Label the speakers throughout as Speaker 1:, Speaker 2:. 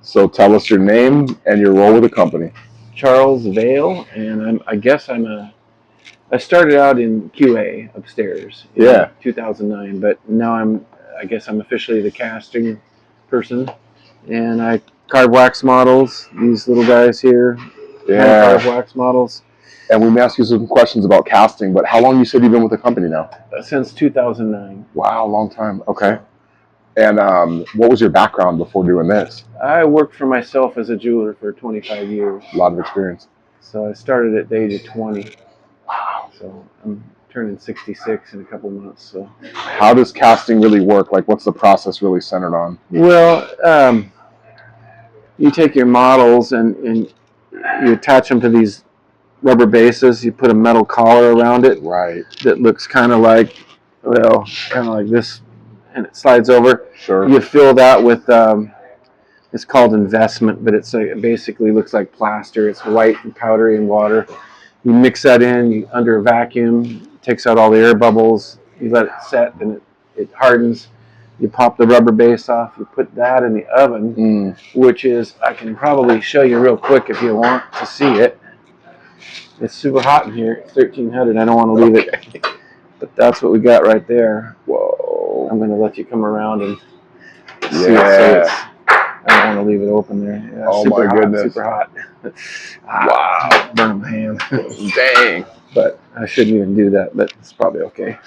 Speaker 1: So tell us your name and your role with the company.
Speaker 2: Charles Vail, and I started out in QA upstairs in 2009, but now I guess I'm officially the casting person, and I carve wax models. These little guys here, carve wax models.
Speaker 1: And we may ask you some questions about casting, but how long you said you've been with the company now?
Speaker 2: Since 2009.
Speaker 1: Wow, long time. Okay. And what was your background before doing this?
Speaker 2: I worked for myself as a jeweler for 25 years.
Speaker 1: A lot of experience.
Speaker 2: So I started at the age of 20.
Speaker 1: Wow.
Speaker 2: So I'm turning 66 in a couple months. So
Speaker 1: how does casting really work? Like, what's the process really centered on?
Speaker 2: Well, you take your models and you attach them to these rubber bases. You put a metal collar around it.
Speaker 1: Right.
Speaker 2: That looks kind of like, well, kind of like this, and it slides over.
Speaker 1: Sure.
Speaker 2: You fill that with, it's called investment, but it basically looks like plaster. It's white and powdery and water. You mix that in under a vacuum, takes out all the air bubbles. You let it set, and it hardens. You pop the rubber base off. You put that in the oven, which is, I can probably show you real quick if you want to see it. It's super hot in here. It's 1300. I don't want to leave it, but that's what we got right there.
Speaker 1: Whoa!
Speaker 2: I'm going to let you come around and see it. So I don't want to leave it open there. Yeah,
Speaker 1: oh my goodness!
Speaker 2: Super hot.
Speaker 1: Wow!
Speaker 2: Burn my hand.
Speaker 1: Dang!
Speaker 2: But I shouldn't even do that. But it's probably okay.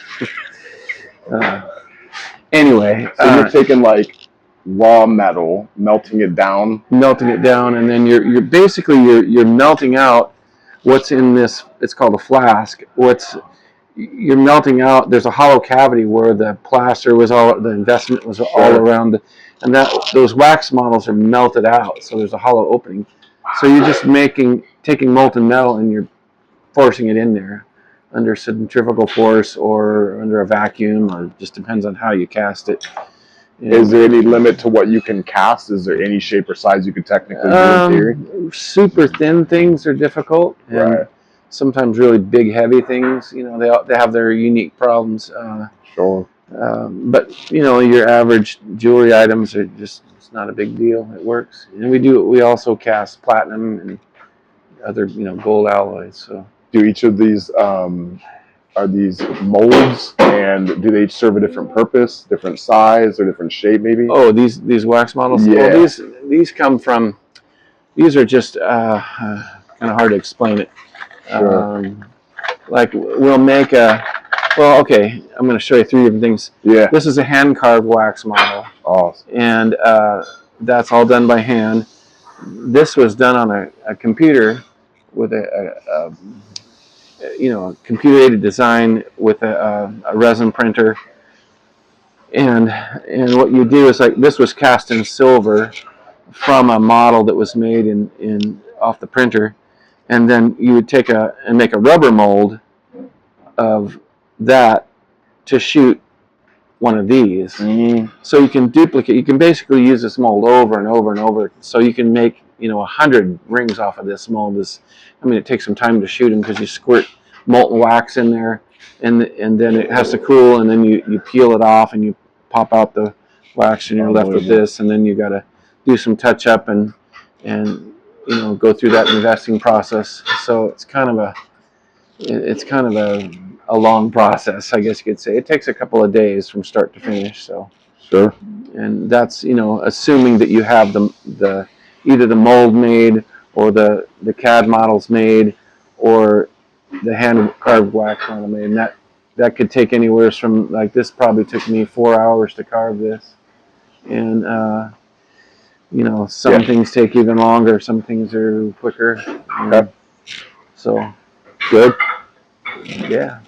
Speaker 2: Anyway,
Speaker 1: so you're taking like raw metal, melting it down,
Speaker 2: and then you're basically melting out what's in this. It's called a flask. You're melting out. There's a hollow cavity where the plaster was the investment was all around, and those wax models are melted out. So there's a hollow opening. So you're just taking molten metal and you're forcing it in there under centrifugal force or under a vacuum, or just depends on how you cast it.
Speaker 1: Is there any limit to what you can cast? Is there any shape or size you could technically do in theory?
Speaker 2: Super thin things are difficult, and sometimes really big, heavy things. You know, they have their unique problems.
Speaker 1: Sure.
Speaker 2: But you know, your average jewelry items are just, it's not a big deal. It works, and we also cast platinum and other gold alloys. So.
Speaker 1: Do each of these are these molds, and do they each serve a different purpose, different size, or different shape, maybe?
Speaker 2: Oh, these wax models.
Speaker 1: Yeah.
Speaker 2: Well, these come from. These are just kind of hard to explain it.
Speaker 1: Sure.
Speaker 2: Like we'll make a. Well, okay. I'm going to show you three different things.
Speaker 1: Yeah.
Speaker 2: This is a hand carved wax model.
Speaker 1: Awesome.
Speaker 2: And that's all done by hand. This was done on a computer with a computer-aided design with a resin printer, and what you do is, like, this was cast in silver from a model that was made in off the printer, and then you would make a rubber mold of that to shoot one of these. So you can basically use this mold over and over and over, so you can make 100 rings off of this mold. It takes some time to shoot them because you squirt molten wax in there, and then it has to cool, and then you peel it off and you pop out the wax, and you're left with this, and then you got to do some touch up and go through that investing process. So it's kind of a long process, I guess you could say. It takes a couple of days from start to finish. So
Speaker 1: sure.
Speaker 2: And that's assuming that you have either the mold made or the CAD models made or the hand carved wax model made, and that could take anywhere from, like, this probably took me 4 hours to carve this, and some things take even longer, some things are quicker. So
Speaker 1: good.
Speaker 2: Yeah.